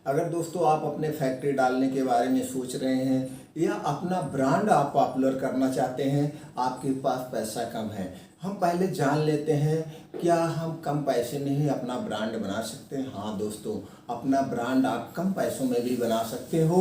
अगर दोस्तों आप अपने फैक्ट्री डालने के बारे में सोच रहे हैं या अपना ब्रांड आप पॉपुलर करना चाहते हैं, आपके पास पैसा कम है, हम पहले जान लेते हैं क्या हम कम पैसे में ही अपना ब्रांड बना सकते हैं। हाँ दोस्तों, अपना ब्रांड आप कम पैसों में भी बना सकते हो।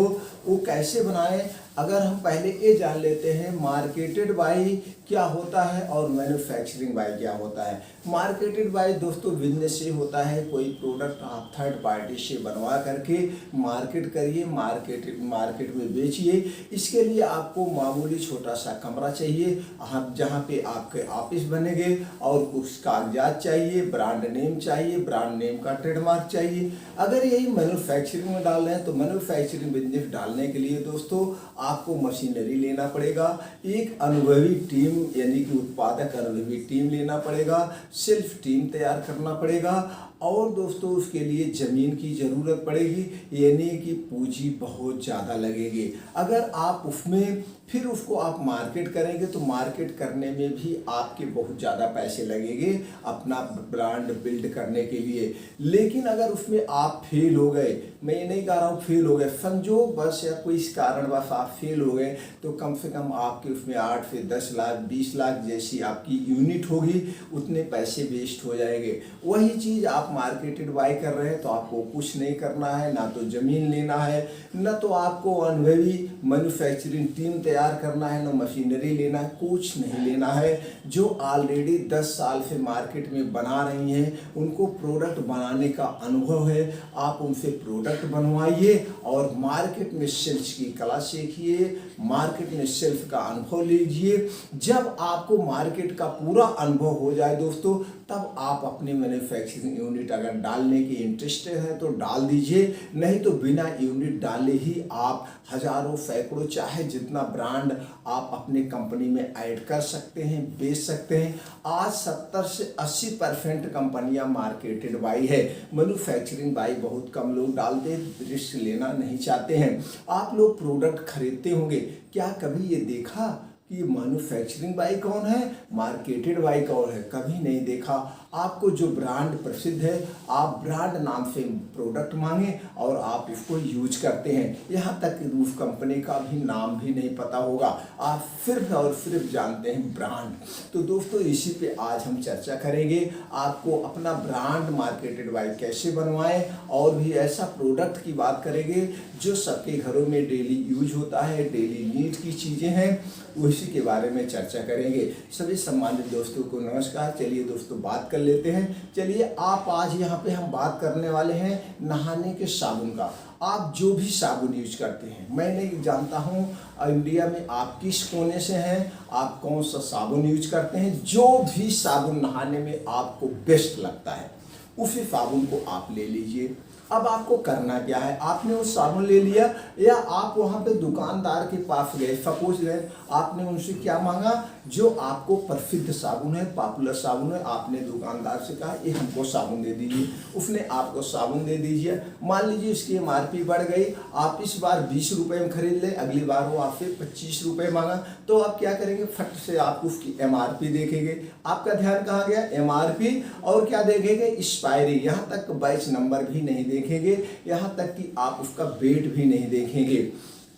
वो कैसे बनाएं, अगर हम पहले ये जान लेते हैं मार्केटेड बाय क्या होता है और मैन्युफैक्चरिंग बाय क्या होता है। मार्केटेड बाय दोस्तों बिजनेस से होता है, कोई प्रोडक्ट आप थर्ड पार्टी से बनवा करके मार्केट करिए, मार्केट में बेचिए। इसके लिए आपको मामूली छोटा सा कमरा चाहिए, आप जहाँ पे आपके ऑफिस बनेंगे, और कुछ कागजात चाहिए, ब्रांड नेम चाहिए, ब्रांड नेम का ट्रेडमार्क चाहिए। अगर यही मैन्युफैक्चरिंग में डाल रहे हैं तो मैन्युफैक्चरिंग बिजनेस डालने के लिए दोस्तों आपको मशीनरी लेना पड़ेगा, एक अनुभवी टीम यानी कि उत्पादक अनुभवी टीम लेना पड़ेगा, सेल्फ टीम तैयार करना पड़ेगा, और दोस्तों उसके लिए ज़मीन की ज़रूरत पड़ेगी, यानी कि पूंजी बहुत ज़्यादा लगेगी। अगर आप उसमें फिर उसको आप मार्केट करेंगे तो मार्केट करने में भी आपके बहुत ज़्यादा पैसे लगेंगे अपना ब्रांड बिल्ड करने के लिए। लेकिन अगर उसमें आप फेल हो गए, मैं ये नहीं कह रहा हूँ फेल हो गए, संजोग बस या कोई इस कारणवश आप फेल हो गए, तो कम से कम आपके उसमें 8 से 10 लाख 20 लाख जैसी आपकी यूनिट होगी, उतने पैसे वेस्ट हो जाएंगे। वही चीज़ आप मार्केटेड बाय कर रहे हैं तो आपको कुछ नहीं करना है, ना तो ज़मीन लेना है, ना तो आपको अनुभवी मैन्युफैक्चरिंग टीम तैयार करना है, ना मशीनरी लेना है, कुछ नहीं लेना है। जो ऑलरेडी 10 साल से मार्केट में बना रही हैं, उनको प्रोडक्ट बनाने का अनुभव है, आप उनसे प्रोडक्ट बनवाइए और मार्केट में सेल्स की कला सीखिए, मार्केट में सेल्स का अनुभव लीजिए। जब आपको मार्केट का पूरा अनुभव हो जाए दोस्तों, तब आप अपने मैन्युफैक्चरिंग यूनिट अगर डालने की इंटरेस्टेड है तो डाल दीजिए, नहीं तो बिना यूनिट डाले ही आप हजारों सैकड़ों चाहे जितना ब्रांड आप अपने कंपनी में ऐड कर सकते हैं, बेच सकते हैं। आज 70 से 80% कंपनियां मार्केटेड बाई है, मैन्युफैक्चरिंग बाई बहुत कम लोग डालते हैं, रिस्क लेना नहीं चाहते हैं। आप लोग प्रोडक्ट खरीदते होंगे, क्या कभी ये देखा कि मैन्युफैक्चरिंग बाई कौन है, मार्केटेड बाई कौन है? कभी नहीं देखा। आपको जो ब्रांड प्रसिद्ध है, आप ब्रांड नाम से प्रोडक्ट मांगे और आप इसको यूज करते हैं, यहाँ तक कि उस कंपनी का भी नाम भी नहीं पता होगा, आप सिर्फ और सिर्फ जानते हैं ब्रांड। तो दोस्तों इसी पे आज हम चर्चा करेंगे, आपको अपना ब्रांड मार्केटेड बाई कैसे बनवाएं, और भी ऐसा प्रोडक्ट की बात करेंगे जो सबके घरों में डेली यूज होता है, डेली नीड की चीज़ें हैं, उसी के बारे में चर्चा करेंगे। सभी सम्मानित दोस्तों को नमस्कार। चलिए दोस्तों बात कर लेते हैं। चलिए आप आज यहाँ पे हम बात करने वाले हैं नहाने के साबुन का। आप जो भी साबुन यूज करते हैं, मैं नहीं जानता हूँ इंडिया में आप किस कोने से हैं, आप कौन सा साबुन यूज करते हैं, जो भी साबुन नहाने में आपको बेस्ट लगता है उसी साबुन को आप ले लीजिए। अब आपको करना क्या है, आपने वो साबुन ले लिया या आप वहाँ पे दुकानदार के पास गए, सपोज गए, आपने उनसे क्या मांगा, जो आपको प्रसिद्ध साबुन है, पॉपुलर साबुन है, आपने दुकानदार से कहा ये हमको साबुन दे दीजिए, उसने आपको साबुन दे दीजिए। मान लीजिए इसकी MRP बढ़ गई, आप इस बार 20 रुपये में खरीद लें, अगली बार वो आपसे 25 रुपये मांगा, तो आप क्या करेंगे, फट से आप उसकी MRP देखेंगे। आपका ध्यान कहाँ गया, MRP, और क्या देखेंगे, एक्सपायरी, यहाँ तक बैच नंबर भी नहीं देखेंगे, यहाँ तक कि आप उसका वेट भी नहीं देखेंगे।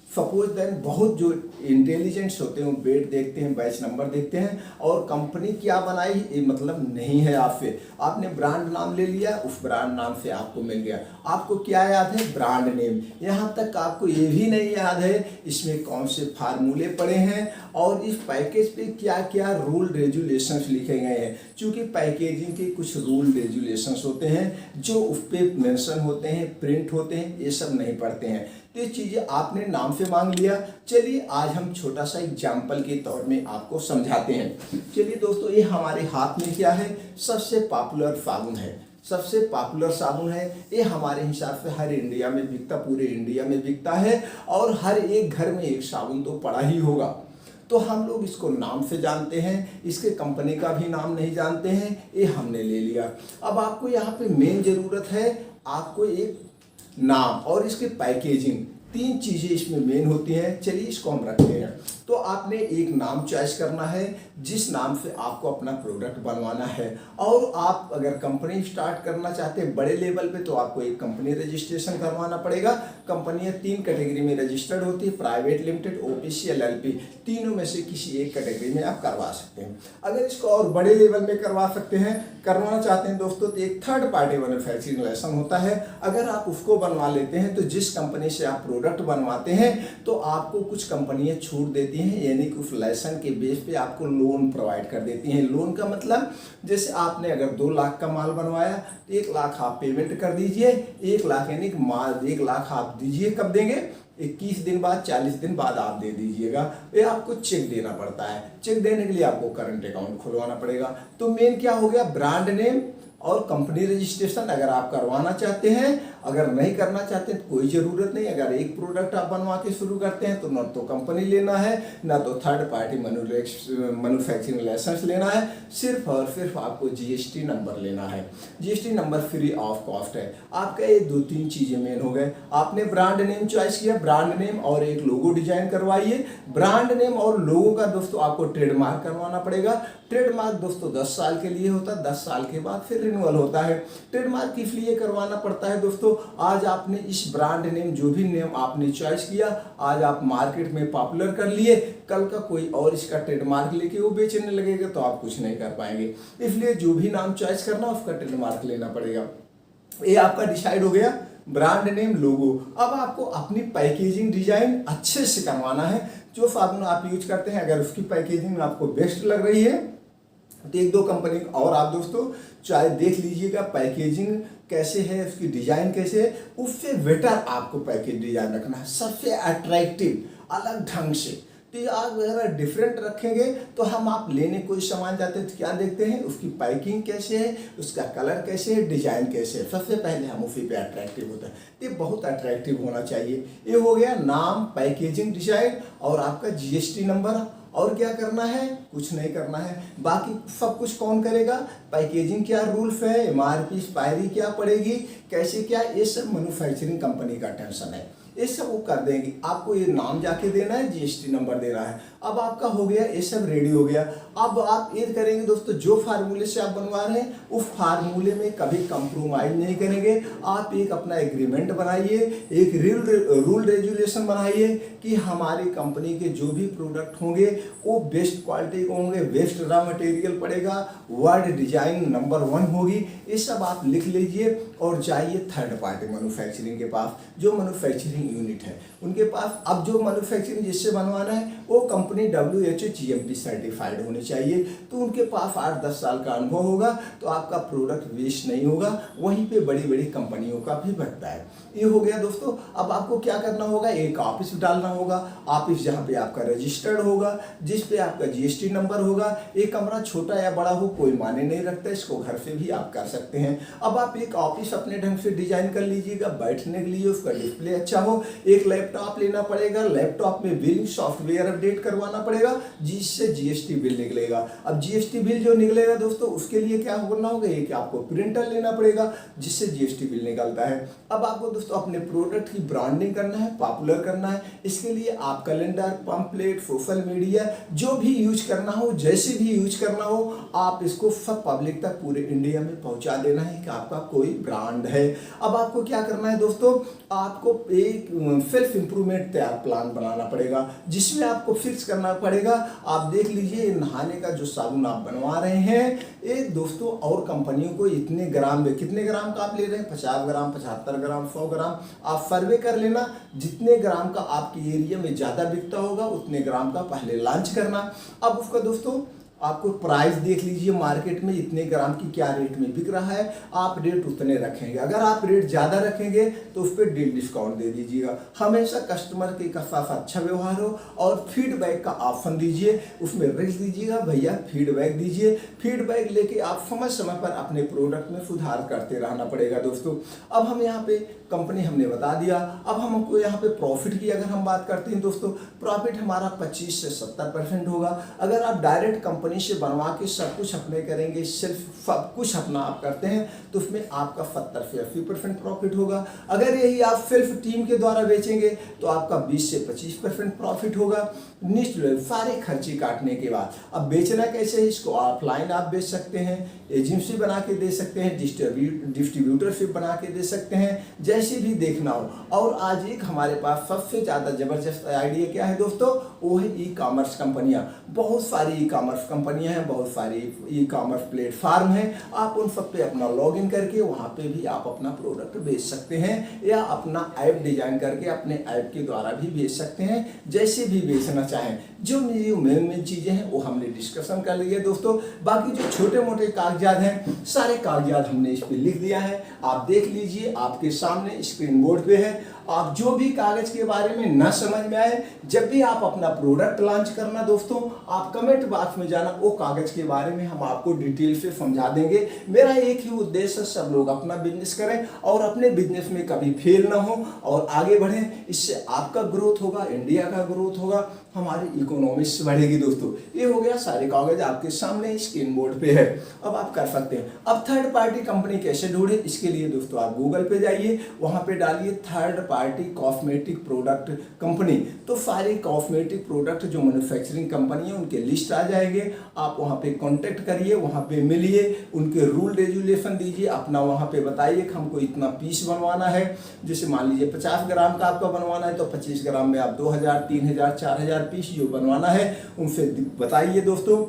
सपोज देन बहुत जो इंटेलिजेंट्स होते हैं वो वेट देखते हैं, बैच नंबर देखते हैं, और कंपनी क्या बनाई ये मतलब नहीं है आपसे। आपने ब्रांड नाम ले लिया, उस ब्रांड नाम से आपको मिल गया, आपको क्या याद है, ब्रांड नेम। यहाँ तक आपको ये भी नहीं याद है इसमें कौन से फार्मूले पड़े हैं और इस पैकेज पे क्या क्या रूल रेजुलेशंस लिखे गए हैं। क्योंकि पैकेजिंग के कुछ रूल रेजुलेशंस होते हैं जो उस पर मेंशन होते हैं, प्रिंट होते हैं, ये सब नहीं पढ़ते हैं। तो ये चीज़ें आपने नाम से मांग लिया। चलिए आज हम छोटा सा एग्जाम्पल के तौर में आपको समझाते हैं। चलिए दोस्तों, ये हमारे हाथ में क्या है, सबसे पॉपुलर साबुन है, सबसे पॉपुलर साबुन है। ये हमारे हिसाब से हर इंडिया में बिकता, पूरे इंडिया में बिकता है, और हर एक घर में एक साबुन तो पड़ा ही होगा। तो हम लोग इसको नाम से जानते हैं, इसके कंपनी का भी नाम नहीं जानते हैं, ये हमने ले लिया। अब आपको यहाँ पे मेन ज़रूरत है, आपको एक नाम और इसके पैकेजिंग, तीन चीज़ें इसमें मेन होती हैं। चलिए इसको हम रखते हैं। तो आपने एक नाम चॉइस करना है जिस नाम से आपको अपना प्रोडक्ट बनवाना है। और आप अगर कंपनी स्टार्ट करना चाहते हैं बड़े लेवल पे तो आपको एक कंपनी रजिस्ट्रेशन करवाना पड़ेगा। कंपनियां 3 कैटेगरी में रजिस्टर्ड होती है, प्राइवेट लिमिटेड, ओपीसी, एलएलपी। तीनों में से किसी एक कैटेगरी में आप करवा सकते हैं। अगर इसको और बड़े लेवल में करवाना चाहते हैं दोस्तों, तो एक थर्ड पार्टी मैन्युफैक्चरिंग लाइसेंस होता है। अगर आप उसको बनवा लेते हैं तो जिस कंपनी से आप प्रोडक्ट बनवाते हैं तो आपको कुछ कंपनियां छूट देती हैं, यानी कि उस लाइसेंस के बेस पे आपको लोन प्रोवाइड कर देती हैं। लोन का मतलब जैसे आपने अगर 2 लाख का माल बनवाया तो 1 लाख आप पेमेंट कर दीजिए। 1 लाख यानी कि माल 1 लाख आप दीजिए, कब देंगे? 21 दिन बाद, 40 दिन बाद आप दे दीजिएगा। ये आपको चेक देना पड़ता है। चेक देने के लिए आपको करंट अकाउंट खुलवाना पड़ेगा। तो मेन क्या हो गया, ब्रांड नेम और कंपनी रजिस्ट्रेशन अगर आप करवाना चाहते हैं। अगर नहीं करना चाहते तो कोई ज़रूरत नहीं। अगर एक प्रोडक्ट आप बनवा के शुरू करते हैं तो न तो कंपनी लेना है, ना तो थर्ड पार्टी मैन्युफैक्चरिंग लाइसेंस लेना है। सिर्फ और सिर्फ आपको जीएसटी नंबर लेना है। GST number free of cost है। आपका ये 2-3 चीज़ें मेन हो गए। आपने ब्रांड नेम चॉइस किया, ब्रांड नेम और एक लोगो डिजाइन करवाइए। ब्रांड नेम और लोगो का दोस्तों आपको ट्रेडमार्क करवाना पड़ेगा। ट्रेडमार्क दोस्तों 10 साल के लिए होता है, 10 साल के बाद फिर रिन्यूअल होता है। ट्रेडमार्क किस लिए करवाना पड़ता है दोस्तों? आज आपने इस ब्रांड नेम, जो भी नेम आपने चॉइस किया, आज आप मार्केट में पॉपुलर कर लिए, कल का कोई और इसका ट्रेडमार्क लेके वो बेचने लगेगा तो आप कुछ नहीं कर पाएंगे। इसलिए जो भी नाम चॉइस करना उसका ट्रेडमार्क लेना पड़ेगा। ये आपका डिसाइड हो गया, ब्रांड नेम, लोगो। अब आपको अपनी पैकेजिंग डिजाइन अच्छे से करवाना है। जो साबुन आप यूज करते हैं अगर उसकी पैकेजिंग आपको बेस्ट लग रही है तो 1-2 कंपनी और आप दोस्तों चाहे देख लीजिएगा पैकेजिंग कैसे है, उसकी डिजाइन कैसे है। उससे बेटर आपको पैकेज डिजाइन रखना है, सबसे अट्रैक्टिव, अलग ढंग से। तो आप अगर डिफरेंट रखेंगे तो हम आप लेने कोई सामान जाते हैं तो क्या देखते हैं, उसकी पैकिंग कैसे है, उसका कलर कैसे है, डिजाइन कैसे है। सबसे पहले हम उसी पे अट्रैक्टिव होता है। ये बहुत अट्रैक्टिव होना चाहिए। ये हो गया नाम, पैकेजिंग, डिजाइन और आपका जीएसटी नंबर। और क्या करना है? कुछ नहीं करना है। बाकी सब कुछ कौन करेगा? पैकेजिंग क्या रूल्स है, एमआरपी एक्सपायरी क्या पड़ेगी, कैसे क्या, ये सब मैन्युफैक्चरिंग कंपनी का टेंशन है। ये सब वो कर देंगे। आपको ये नाम जाके देना है, जीएसटी नंबर देना है। अब आपका हो गया, ये सब रेडी हो गया। अब आप ये करेंगे दोस्तों, जो फार्मूले से आप बनवा रहे हैं उस फार्मूले में कभी कंप्रोमाइज नहीं करेंगे। आप एक अपना एग्रीमेंट बनाइए, एक रूल रेजुलेशन बनाइए कि हमारी कंपनी के जो भी प्रोडक्ट होंगे वो बेस्ट क्वालिटी के होंगे, बेस्ट रॉ मटेरियल पड़ेगा, वर्ड डिजाइन नंबर 1 होगी। ये सब आप लिख लीजिए और जाइए थर्ड पार्टी मैन्युफैक्चरिंग के पास, जो मैन्युफैक्चरिंग यूनिट है उनके पास। अब जो मैन्युफैक्चरिंग जिससे बनवाना है वो कंपनी WHO GMP सर्टिफाइड होनी चाहिए। तो उनके पास 8-10 साल का अनुभव होगा तो आपका प्रोडक्ट वेस्ट नहीं होगा। वहीं पे बड़ी बड़ी कंपनियों का भी बनता है। ये हो गया दोस्तों। अब आपको क्या करना होगा, एक ऑफिस डालना होगा। ऑफिस जहाँ पे आपका रजिस्टर्ड होगा, जिस पे आपका जीएसटी नंबर होगा। एक कमरा छोटा या बड़ा हो कोई मायने नहीं रखता, इसको घर से भी आप कर सकते हैं। अब आप एक ऑफिस अपने ढंग से डिजाइन कर लीजिएगा, बैठने के लिए उसका डिस्प्ले अच्छा हो। एक लैपटॉप लेना पड़ेगा, लैपटॉप में बिलिंग सॉफ्टवेयर अपडेट करवाना पड़ेगा जिससे जीएसटी बिल निकलेगा। अब जीएसटी बिल जो निकलेगा दोस्तों उसके लिए क्या करना होगा, एक आपको प्रिंटर लेना पड़ेगा जिससे जीएसटी बिल निकलता है। अब आपको दोस्तों अपने प्रोडक्ट की ब्रांडिंग करना है, पॉपुलर करना है। इसके लिए आप कैलेंडर, पंपलेट, सोशल मीडिया जो भी यूज करना हो, जैसे भी यूज करना हो, आप इसको सब पब्लिक तक पूरे इंडिया में पहुंचा देना है कि आपका कोई ब्रांड है। अब आपको क्या करना है दोस्तों, आपको एक सेल्फ इंप्रूवमेंट तैयार प्लान बनाना पड़ेगा जिसमें आपको फिक्स करना पड़ेगा। आप देख लीजिए नहाने का जो साबुन आप बनवा रहे हैं ये दोस्तों और कंपनियों को इतने ग्राम में, कितने ग्राम का आप ले रहे हैं, 50 ग्राम, 75 ग्राम, 100 ग्राम, आप सर्वे कर लेना। जितने ग्राम का आपके एरिया में ज़्यादा बिकता होगा उतने ग्राम का पहले लॉन्च करना। अब उसका दोस्तों आपको प्राइस देख लीजिए, मार्केट में इतने ग्राम की क्या रेट में बिक रहा है, आप रेट उतने रखेंगे। अगर आप रेट ज़्यादा रखेंगे तो उस पर डील डिस्काउंट दे दीजिएगा। हमेशा कस्टमर के साथ अच्छा व्यवहार हो और फीडबैक का ऑप्शन दीजिए, उसमें लिख दीजिएगा भैया फीडबैक दीजिए। फीडबैक लेके आप समय समय पर अपने प्रोडक्ट में सुधार करते रहना पड़ेगा दोस्तों। अब हम यहाँ पे कंपनी हमने बता दिया। अब हमको यहाँ पे प्रॉफिट की अगर हम बात करते हैं दोस्तों, प्रॉफिट हमारा 25 से 70% होगा। अगर आप डायरेक्ट कंपनी से बनवा के सब कुछ अपने करेंगे, सिर्फ सब कुछ अपना आप करते हैं, तो उसमें आपका 70 से 80% प्रॉफिट होगा। अगर यही आप सेल्फ टीम के द्वारा बेचेंगे तो आपका 20 से 25% प्रॉफिट होगा, निश्चित सारे खर्चे काटने के बाद। अब बेचना कैसे है, इसको ऑफलाइन आप बेच सकते हैं, एजेंसी बना के दे सकते हैं, डिस्ट्रीब्यूटरशिप बना के दे सकते हैं, जैसे भी देखना हो। और आज एक हमारे पास सबसे ज़्यादा ज़बरदस्त आइडिया क्या है दोस्तों, वो है ई कॉमर्स कंपनियां। बहुत सारी ई कॉमर्स कंपनियां हैं, बहुत सारी ई कॉमर्स प्लेटफार्म हैं। आप उन सब पे अपना लॉगिन करके वहाँ पे भी आप अपना प्रोडक्ट बेच सकते हैं, या अपना ऐप डिजाइन करके अपने ऐप के द्वारा भी बेच सकते हैं, जैसे भी बेचना चाहें। जो मेरी मेन चीज़ें हैं वो हमने डिस्कशन कर ली है दोस्तों। बाकी जो छोटे मोटे कागजात हैं, सारे कागजात हमने इस पे लिख दिया है, आप देख लीजिए, आपके सामने स्क्रीन बोर्ड पे है। आप जो भी कागज के बारे में ना समझ में आए, जब भी आप अपना प्रोडक्ट लॉन्च करना दोस्तों, आप कमेंट बॉक्स में जाना, वो कागज के बारे में हम आपको डिटेल से समझा देंगे। मेरा एक ही उद्देश्य है, सब लोग अपना बिजनेस करें और अपने बिजनेस में कभी फेल ना हो और आगे बढ़ें। इससे आपका ग्रोथ होगा, इंडिया का ग्रोथ होगा, हमारी इकोनॉमिक्स बढ़ेगी दोस्तों। ये हो गया, सारे कागज आपके सामने स्क्रीन बोर्ड पे है, अब आप कर सकते हैं। अब थर्ड पार्टी कंपनी कैसे ढूंढे, इसके लिए दोस्तों आप गूगल पे जाइए, वहां पे डालिए third party cosmetic product company, तो सारी कॉस्मेटिक प्रोडक्ट जो मैन्युफैक्चरिंग कंपनी है उनके लिस्ट आ जाएंगे। आप वहां पे कांटेक्ट करिए, वहां पे मिलिए, उनके रूल रेजुलेशन दीजिए, अपना वहां पे बताइए कि हमको इतना पीस बनवाना है। जैसे मान लीजिए 50 ग्राम का आपका बनवाना है, तो 25 ग्राम में आप 2000, 3000, 4000 पीस जो बनवाना है उनसे बताइए दोस्तों,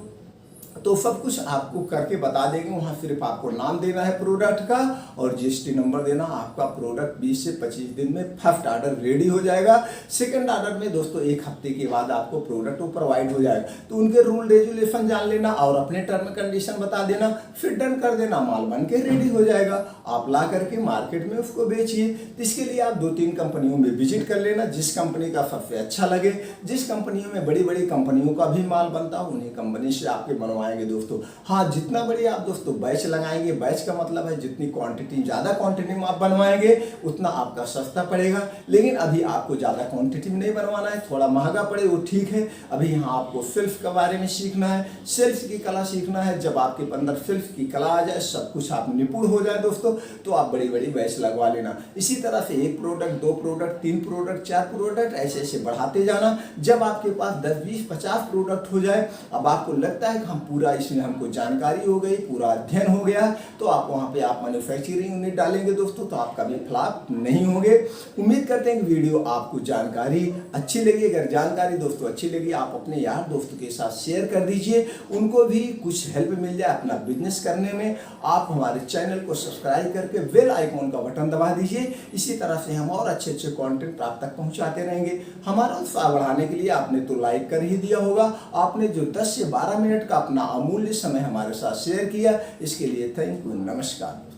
तो सब कुछ आपको करके बता देंगे। वहाँ सिर्फ आपको नाम देना है प्रोडक्ट का और जीएसटी नंबर देना। आपका प्रोडक्ट 20 से 25 दिन में फर्स्ट ऑर्डर रेडी हो जाएगा। सेकंड ऑर्डर में दोस्तों 1 हफ्ते के बाद आपको प्रोडक्ट प्रोवाइड हो जाएगा। तो उनके रूल रेजुलेशन जान लेना और अपने टर्म कंडीशन बता देना, फिर डन कर देना, माल बन के रेडी हो जाएगा। आप ला करके मार्केट में उसको बेचिए। तो इसके लिए आप 2-3 कंपनियों में विजिट कर लेना, जिस कंपनी का सबसे अच्छा लगे। जिस कंपनियों में बड़ी बड़ी कंपनियों का भी माल बनता हो, उन्हीं कंपनी से आपके बनवाएंगे दोस्तों। हाँ, जितना बड़ी आप दोस्तों बैच लगाएंगे, बैच का मतलब है जितनी क्वांटिटी, ज्यादा क्वांटिटी में आप बनवाएंगे उतना आपका सस्ता पड़ेगा। लेकिन अभी आपको ज्यादा क्वांटिटी में नहीं बनवाना है, थोड़ा महंगा पड़े वो ठीक है। अभी यहाँ आपको सेल्फ के बारे में सीखना है, सेल्फ की कला सीखना है। जब आपके अंदर सेल्फ की कला आ जाए, सब कुछ आप निपुण हो जाए दोस्तों, तो आप बड़ी बड़ी बैच लगवा लेना। इसी तरह से 1 प्रोडक्ट, 2 प्रोडक्ट, 3 प्रोडक्ट, 4 प्रोडक्ट, ऐसे ऐसे बढ़ाते जाना। जब आपके पास 10, 20, 50 प्रोडक्ट हो जाए, अब आपको लगता है कि हम पूरा इसमें हमको जानकारी हो गई, पूरा अध्ययन हो गया, तो आप वहाँ पे आप मैन्युफैक्चरिंग यूनिट डालेंगे दोस्तों, तो आप कभी फ्लॉप नहीं होंगे। उम्मीद करते हैं कि वीडियो आपको जानकारी अच्छी लगी। अगर जानकारी दोस्तों अच्छी लगी, आप अपने यार दोस्तों के साथ शेयर कर दीजिए, उनको भी कुछ हेल्प मिल जाए अपना बिजनेस करने में। आप हमारे चैनल को सब्सक्राइब करके बेल आइकॉन का बटन दबा दीजिए। इसी तरह से हम और अच्छे अच्छे कंटेंट आप तक पहुंचाते रहेंगे। हमारा उत्साह बढ़ाने के लिए आपने तो लाइक कर ही दिया होगा। आपने जो 10 से 12 मिनट का अपना अमूल्य समय हमारे साथ शेयर किया, इसके लिए थैंक यू, नमस्कार।